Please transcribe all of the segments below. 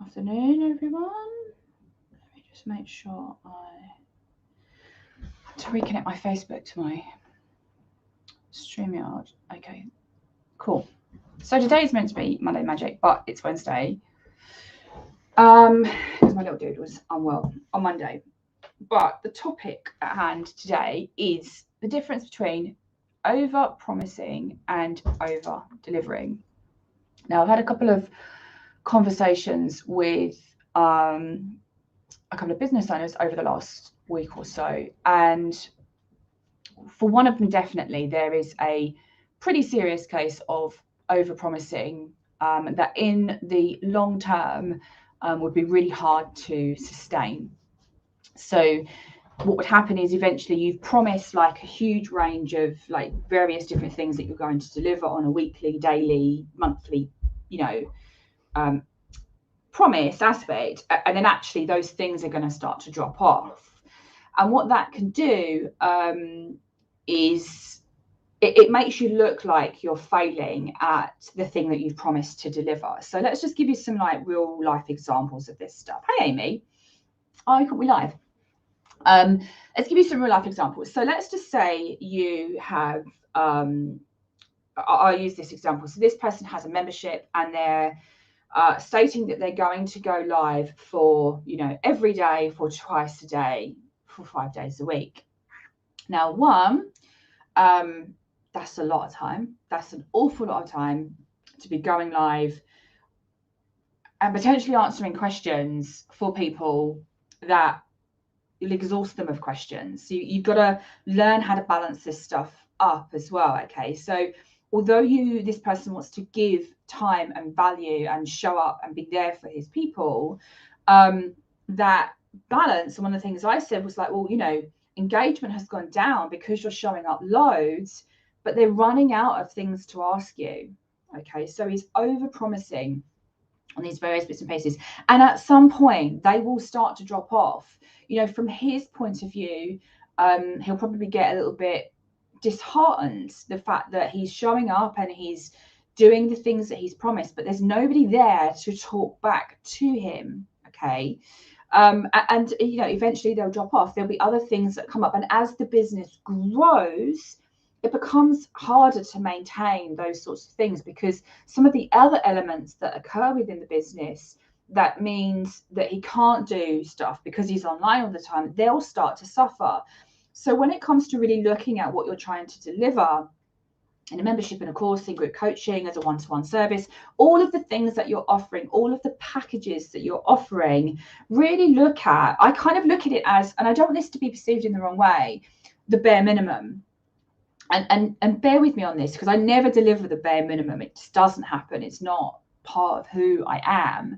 Afternoon, everyone. Let me just make sure I have to reconnect my Facebook to my StreamYard. Okay, cool. So today's meant to be Monday Magic, but it's Wednesday. Because my little dude was unwell on Monday. But the topic at hand today is the difference between over promising and over delivering. Now, I've had a couple of conversations with a couple of business owners over the last week or so, and for one of them, definitely there is a pretty serious case of over promising that in the long term would be really hard to sustain. So what would happen is eventually you've promised like a huge range of like various different things that you're going to deliver on a weekly, daily, monthly, promise aspect, and then actually those things are going to start to drop off. And what that can do is it makes you look like you're failing at the thing that you've promised to deliver. So let's just give you some like real life examples of this stuff. Hey, Amy. Oh, can't we live? Let's give you some real life examples. So let's just say you have, I'll use this example. So this person has a membership and they're stating that they're going to go live for, every day for twice a day for 5 days a week. Now, one, that's a lot of time. That's an awful lot of time to be going live and potentially answering questions for people that you'll exhaust them of questions. So you've got to learn how to balance this stuff up as well. Okay, so although this person wants to give time and value and show up and be there for his people, that balance, and one of the things I said was like, well, engagement has gone down because you're showing up loads, but they're running out of things to ask you. Okay, so he's over promising on these various bits and pieces, and at some point they will start to drop off. From his point of view, he'll probably get a little bit disheartened, the fact that he's showing up and he's doing the things that he's promised, but there's nobody there to talk back to him. Okay. And eventually they'll drop off. There'll be other things that come up, and as the business grows, it becomes harder to maintain those sorts of things, because some of the other elements that occur within the business, that means that he can't do stuff because he's online all the time, they'll start to suffer. So when it comes to really looking at what you're trying to deliver in a membership, in a course, in group coaching, as a one-to-one service, all of the things that you're offering, all of the packages that you're offering, really I kind of look at it as, and I don't want this to be perceived in the wrong way, the bare minimum. And bear with me on this, because I never deliver the bare minimum. It just doesn't happen. It's not part of who I am.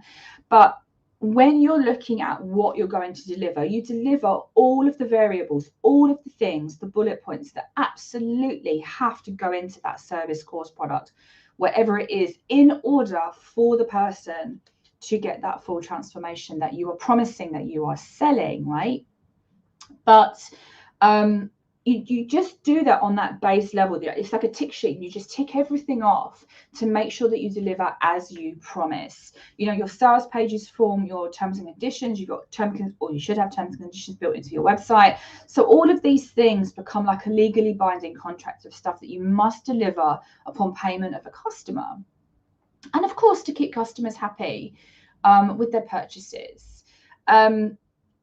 But when you're looking at what you're going to deliver, you deliver all of the variables, all of the things, the bullet points that absolutely have to go into that service, course, product, whatever it is, in order for the person to get that full transformation that you are promising, that you are selling, right? But you just do that on that base level. It's like a tick sheet. You just tick everything off to make sure that you deliver as you promise. Your sales pages form your terms and conditions. You've got you should have terms and conditions built into your website. So all of these things become like a legally binding contract of stuff that you must deliver upon payment of a customer. And of course, to keep customers happy with their purchases.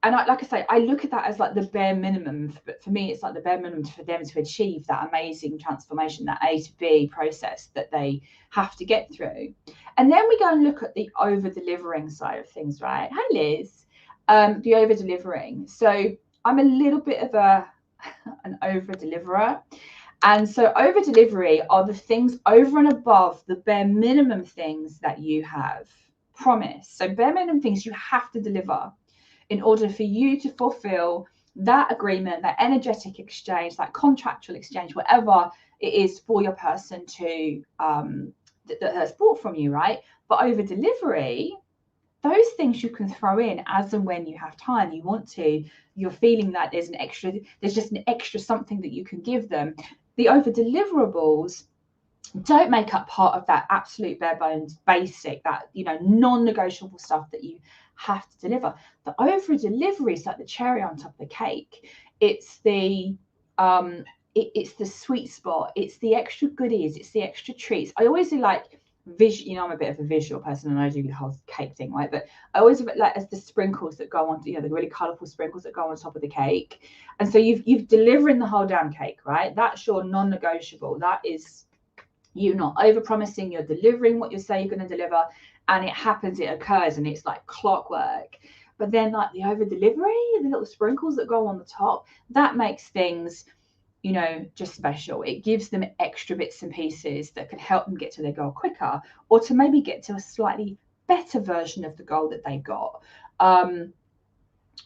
And like I say, I look at that as like the bare minimum. But for me, it's like the bare minimum for them to achieve that amazing transformation, that A to B process that they have to get through. And then we go and look at the over-delivering side of things, right? Hi, Liz. The over-delivering. So I'm a little bit of an over-deliverer. And so over-delivery are the things over and above the bare minimum things that you have promised. So bare minimum things you have to deliver in order for you to fulfill that agreement, that energetic exchange, that contractual exchange, whatever it is for your person to that has bought from you, right? But over delivery, those things you can throw in as and when you have time, you want to, you're feeling that there's just an extra something that you can give them. The over deliverables don't make up part of that absolute bare bones basic, that, you know, non-negotiable stuff that you have to deliver. The over delivery is like the cherry on top of the cake. It's the it's the sweet spot, it's the extra goodies, it's the extra treats. I always do like visual, you know, I'm a bit of a visual person and I do the whole cake thing, right? But I always like as the sprinkles that go on, you know, the really colorful sprinkles that go on top of the cake. And so you've delivering the whole damn cake, right? That's your non-negotiable. That is you not over promising, you're delivering what you say you're going to deliver, and it happens, it occurs, and it's like clockwork. But then like the over delivery, the little sprinkles that go on the top, that makes things, you know, just special. It gives them extra bits and pieces that can help them get to their goal quicker, or to maybe get to a slightly better version of the goal that they've got,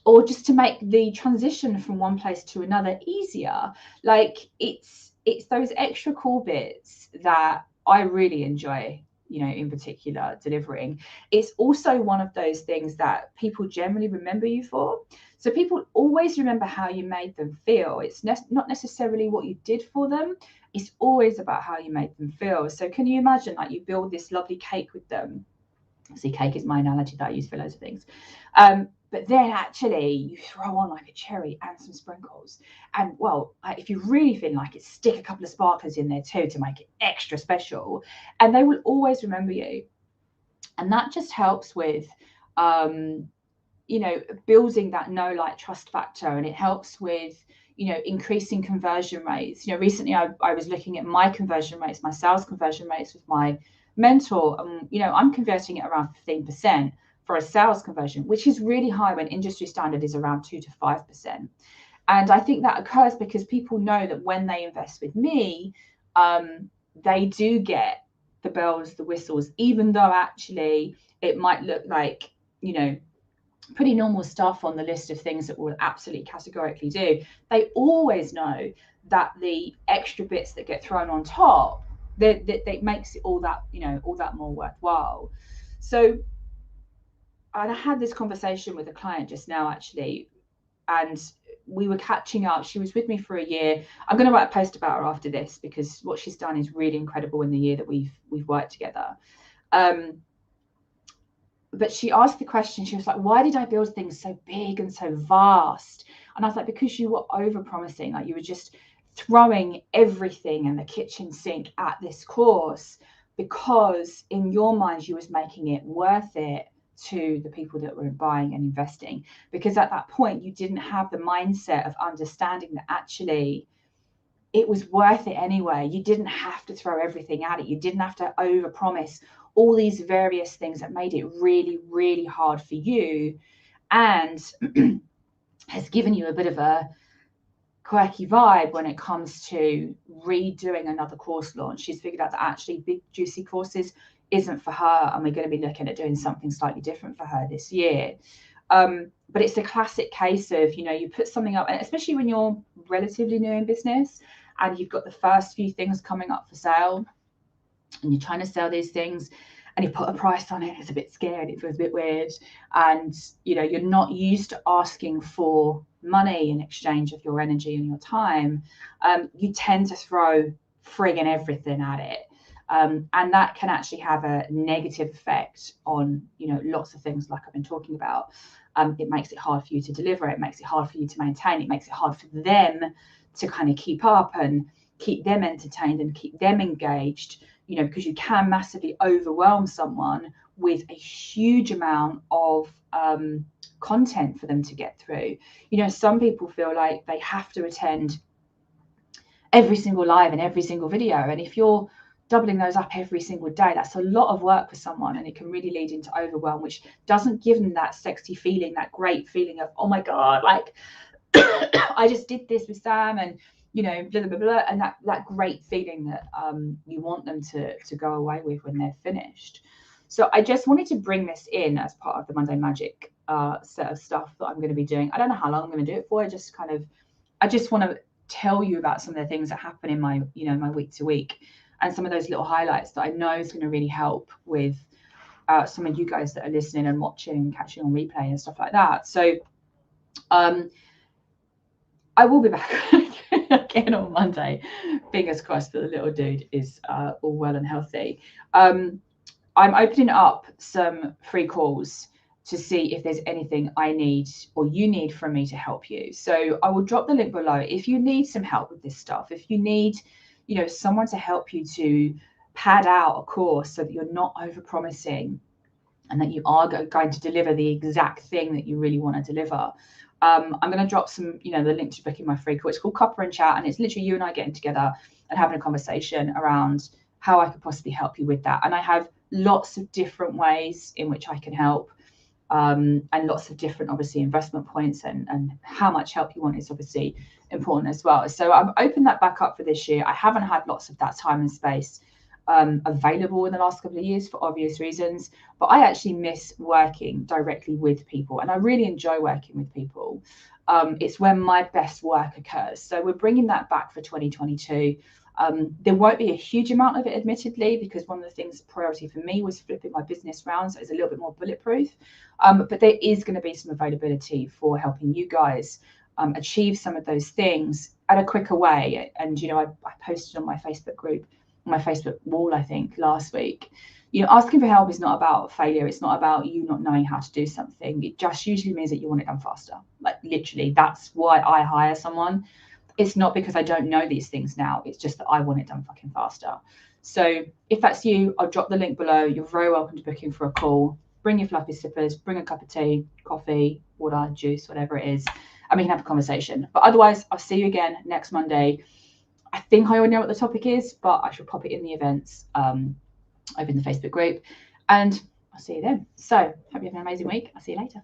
or just to make the transition from one place to another easier. Like it's those extra cool bits that I really enjoy, you know, in particular delivering. It's also one of those things that people generally remember you for. So people always remember how you made them feel. It's not necessarily what you did for them. It's always about how you made them feel. So can you imagine, like, you build this lovely cake with them. See, cake is my analogy that I use for loads of things. But then actually you throw on like a cherry and some sprinkles. And well, if you really feel like it, stick a couple of sparklers in there too to make it extra special. And they will always remember you. And that just helps with, you know, building that know, like, trust factor. And it helps with, you know, increasing conversion rates. You know, recently I was looking at my conversion rates, my sales conversion rates with my mentor. And, you know, I'm converting at around 15% for a sales conversion, which is really high when industry standard is around 2 to 5%. And I think that occurs because people know that when they invest with me, they do get the bells, the whistles, even though actually it might look like, you know, pretty normal stuff on the list of things that we'll absolutely categorically do. They always know that the extra bits that get thrown on top, that makes it all that, you know, all that more worthwhile. So I had this conversation with a client just now, actually, and we were catching up. She was with me for a year. I'm going to write a post about her after this because what she's done is really incredible in the year that we've worked together. But she asked the question, she was like, why did I build things so big and so vast? And I was like, because you were over promising. Like, you were just throwing everything and the kitchen sink at this course, because in your mind you was making it worth it to the people that were buying and investing. Because at that point you didn't have the mindset of understanding that actually it was worth it anyway. You didn't have to throw everything at it. You didn't have to over promise all these various things that made it really, really hard for you, and has given you a bit of a quirky vibe when it comes to redoing another course launch. She's figured out that actually big juicy courses isn't for her, and we're going to be looking at doing something slightly different for her this year. But it's a classic case of, you know, you put something up, and especially when you're relatively new in business and you've got the first few things coming up for sale and you're trying to sell these things and you put a price on it, it's a bit scared, it feels a bit weird, and, you know, you're not used to asking for money in exchange of your energy and your time. You tend to throw friggin' everything at it. And that can actually have a negative effect on, you know, lots of things like I've been talking about. It makes it hard for you to deliver. It makes it hard for you to maintain. It makes it hard for them to kind of keep up and keep them entertained and keep them engaged, you know, because you can massively overwhelm someone with a huge amount of content for them to get through. You know, some people feel like they have to attend every single live and every single video. And if you're doubling those up every single day, that's a lot of work for someone, and it can really lead into overwhelm, which doesn't give them that sexy feeling, that great feeling of, oh my God, like I just did this with Sam, and, you know, blah, blah, blah, and that great feeling that you want them to go away with when they're finished. So I just wanted to bring this in as part of the Monday Magic set of stuff that I'm going to be doing. I don't know how long I'm going to do it for. I just want to tell you about some of the things that happen in my, you know, my week to week, and some of those little highlights that I know is going to really help with some of you guys that are listening and watching and catching on replay and stuff like that. So I will be back. again on Monday. Fingers crossed that the little dude is all well and healthy. I'm opening up some free calls to see if there's anything I need or you need from me to help you. So I will drop the link below. If you need some help with this stuff, if you need, someone to help you to pad out a course so that you're not over promising and that you are going to deliver the exact thing that you really want to deliver. I'm going to drop some, the link to booking my free call. It's called Copper and Chat, and it's literally you and I getting together and having a conversation around how I could possibly help you with that. And I have lots of different ways in which I can help, and lots of different, obviously, investment points, and how much help you want is obviously important as well. So I've opened that back up for this year. I haven't had lots of that time and space available in the last couple of years for obvious reasons, but I actually miss working directly with people, and I really enjoy working with people. It's where my best work occurs. So we're bringing that back for 2022. There won't be a huge amount of it, admittedly, because one of the things priority for me was flipping my business round, so it's a little bit more bulletproof. But there is going to be some availability for helping you guys achieve some of those things at a quicker way. And I posted on my Facebook group, my Facebook wall, I think last week, asking for help is not about failure. It's not about you not knowing how to do something. It just usually means that you want it done faster. Like, literally, that's why I hire someone. It's not because I don't know these things now. It's just that I want it done fucking faster. So if that's you, I'll drop the link below. You're very welcome to book in for a call. Bring your fluffy slippers, bring a cup of tea, coffee, water, juice, whatever it is, and we can have a conversation. But otherwise, I'll see you again next Monday. I think I already know what the topic is, but I shall pop it in the events over in the Facebook group, and I'll see you then. So hope you have an amazing week. I'll see you later.